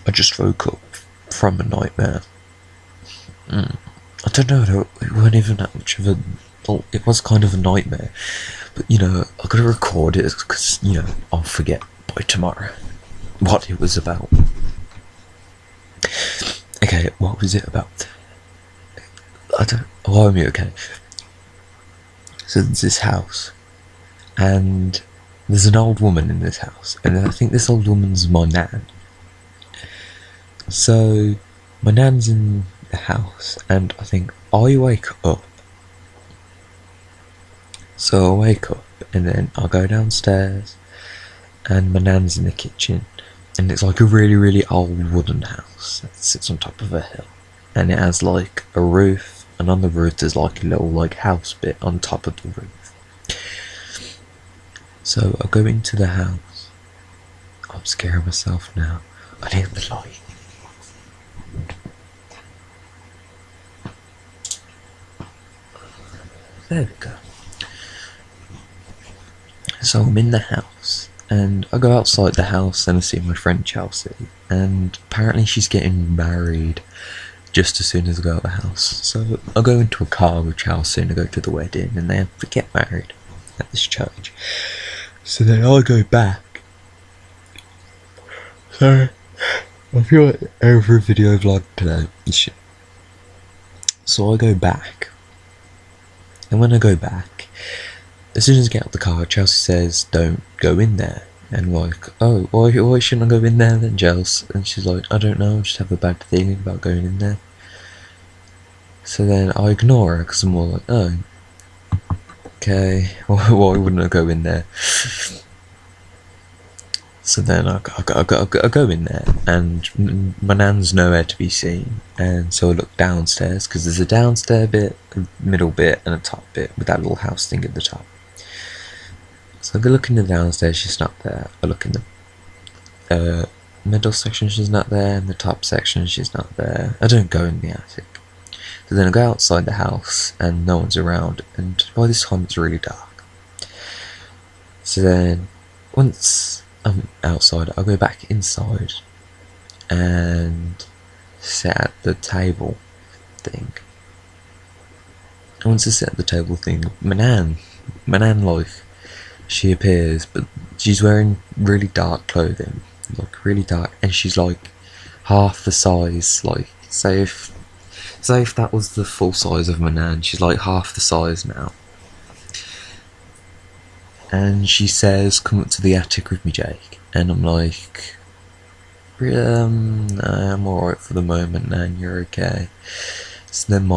I just woke up from a nightmare. I don't know, it weren't even that much of a... Well, it was kind of a nightmare, but I gotta record it because, I'll forget by tomorrow what it was about. Okay, what was it about? I don't... Oh, I'm okay. So there's this house, and there's an old woman in this house, and I think this old woman's my nan. So, my nan's in the house, and I think I wake up. So I wake up, and then I go downstairs, and my nan's in the kitchen, and it's like a really, really old wooden house that sits on top of a hill, and it has like a roof, and on the roof there's like a little like house bit on top of the roof. So I go into the house. I'm scaring myself now. I need the light. There we go. So I'm in the house, and I go outside the house and I see my friend Chelsea, and apparently she's getting married just as soon as I go out the house. So I go into a car with Chelsea and I go to the wedding, and they have to get married at this church. So then I go back. Sorry, I feel like every video vlog today is shit. So I go back, and when I go back, as soon as I get out the car, Chelsea says, "Don't go in there." And I'm like, "Oh, why shouldn't I go in there then, Chelsea?" And she's like, "I don't know, I just have a bad feeling about going in there." So then I ignore her because I'm all like, "Oh, okay, why wouldn't I go in there?" So then I go in there, and my nan's nowhere to be seen. And so I look downstairs, because there's a downstairs bit, a middle bit, and a top bit with that little house thing at the top. So I go look in the downstairs, she's not there. I look in the middle section, she's not there. In the top section, she's not there. I don't go in the attic. So then I go outside the house, and no one's around. And by this time, it's really dark. So then, once I'm outside, I go back inside and sit at the table thing. And once I sit at the table thing, my nan like, she appears, but she's wearing really dark clothing, like really dark, and she's like half the size. Like, say if that was the full size of my nan, she's like half the size now. And she says, "Come up to the attic with me, Jake." And I'm like, nah, I'm alright for the moment, Nan, you're okay. So then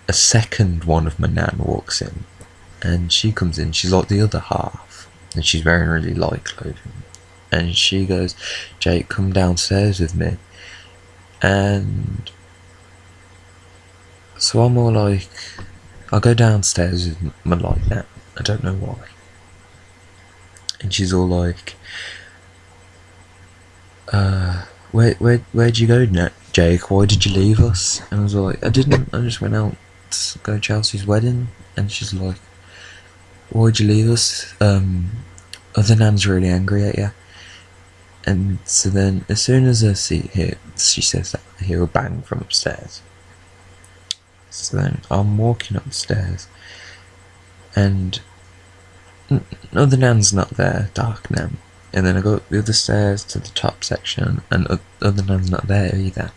a second one of my nan walks in, and she comes in, she's like the other half, and she's wearing really light clothing. And she goes, "Jake, come downstairs with me." And so I'm all like, I go downstairs with my light now, I don't know why. And she's all like, where'd you go, Jake? Why did you leave us?" And I was like, "I didn't, I just went out to go to Chelsea's wedding." And she's like, "Why'd you leave us? Other nan's really angry at you." And so then, as soon as she says that, I hear a bang from upstairs. So then, I'm walking upstairs, and other nan's not there, dark nan. And then I go up the other stairs to the top section, and other nan's not there either.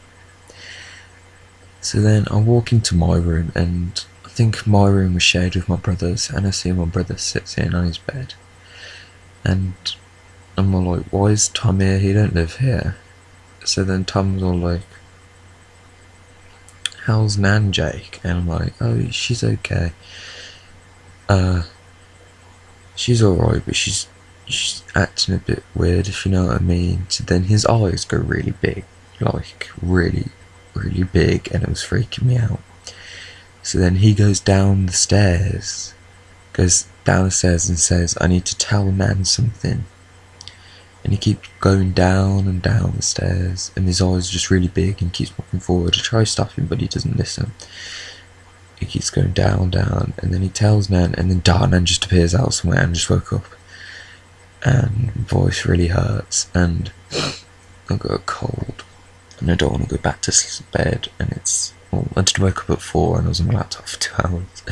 So then I walk into my room, and I think my room was shared with my brother's, and I see my brother sitting on his bed. And I'm all like, "Why is Tom here? He don't live here." So then Tom's all like, "How's Nan, Jake?" And I'm like, "Oh, she's okay. She's alright, but she's acting a bit weird, if you know what I mean." So then his eyes go really big, like really, really big, and it was freaking me out. So then he goes down the stairs and says, "I need to tell Nan something." And he keeps going down and down the stairs, and his eyes are just really big, and keeps walking forward. I try to stop him, but he doesn't listen. He keeps going down, and then he tells Nan, and then Nan just appears out somewhere, and just woke up. And my voice really hurts, and I've got a cold. and I don't want to go back to bed, and I did wake up at 4 and I was on my laptop for 2 hours,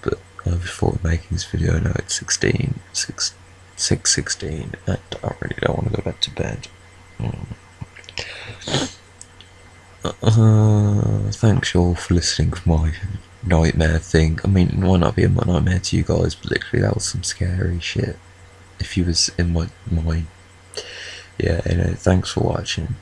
but before making this video now it's 6:16 and I really don't want to go back to bed. Thanks y'all for listening to my nightmare thing. I mean, it might not be a nightmare to you guys, but literally that was some scary shit if you was in my mind. Yeah, anyway, thanks for watching.